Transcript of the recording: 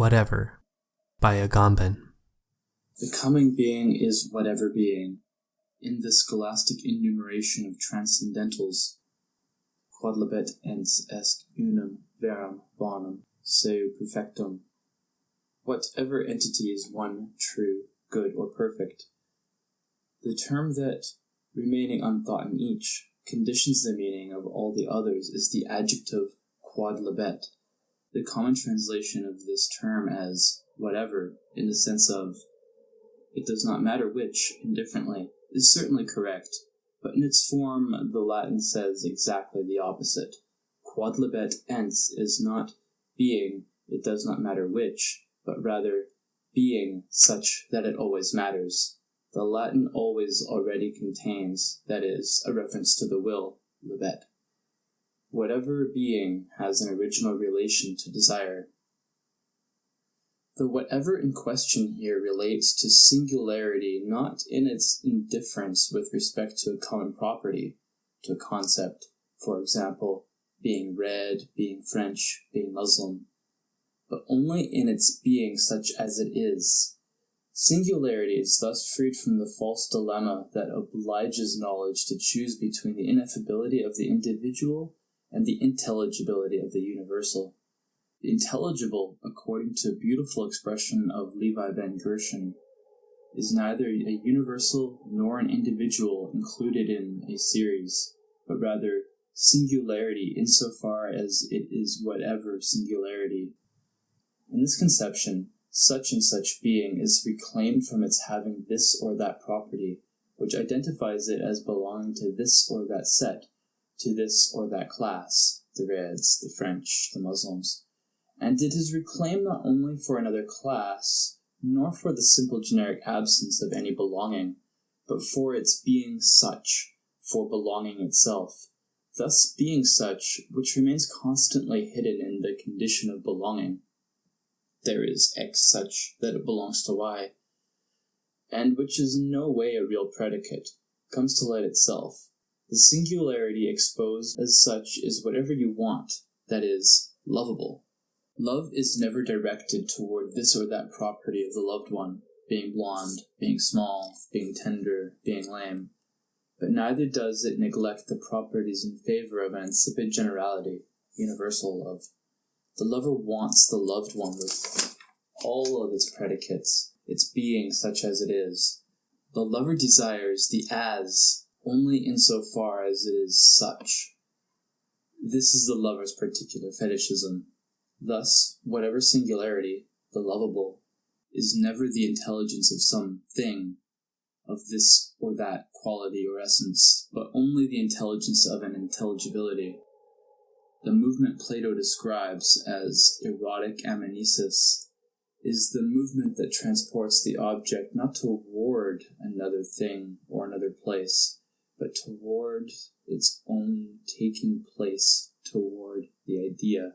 Whatever by Agamben. The coming being is whatever being. In the scholastic enumeration of transcendentals, quodlibet ens est unum verum bonum seu perfectum. Whatever entity is one, true, good, or perfect. The term that, remaining unthought in each, conditions the meaning of all the others is the adjective quodlibet. The common translation of this term as whatever, in the sense of it does not matter which, indifferently, is certainly correct, but in its form the Latin says exactly the opposite. Quodlibet ens is not being, it does not matter which, but rather being such that it always matters. The Latin always already contains, that is, a reference to the will, libet. Whatever being has an original relation to desire. The whatever in question here relates to singularity not in its indifference with respect to a common property, to a concept, for example, being red, being French, being Muslim, but only in its being such as it is. Singularity is thus freed from the false dilemma that obliges knowledge to choose between the ineffability of the individual and the intelligibility of the universal. The intelligible, according to a beautiful expression of Levi Ben Gershon, is neither a universal nor an individual included in a series, but rather singularity insofar as it is whatever singularity. In this conception, such and such being is reclaimed from its having this or that property, which identifies it as belonging to this or that set, to this or that class, the Reds, the French, the Muslims. And it is reclaimed not only for another class, nor for the simple generic absence of any belonging, but for its being such, for belonging itself. Thus being such, which remains constantly hidden in the condition of belonging. There is X such that it belongs to Y, and which is in no way a real predicate, comes to light itself. The singularity exposed as such is whatever you want, that is, lovable. Love is never directed toward this or that property of the loved one, being blonde, being small, being tender, being lame, but neither does it neglect the properties in favor of an insipid generality, universal love. The lover wants the loved one with all of its predicates, its being such as it is. The lover desires the as only insofar as it is such. This is the lover's particular fetishism. Thus, whatever singularity, the lovable, is never the intelligence of some thing, of this or that quality or essence, but only the intelligence of an intelligibility. The movement Plato describes as erotic amnesis is the movement that transports the object not toward another thing or another place, but toward its own taking place toward the idea.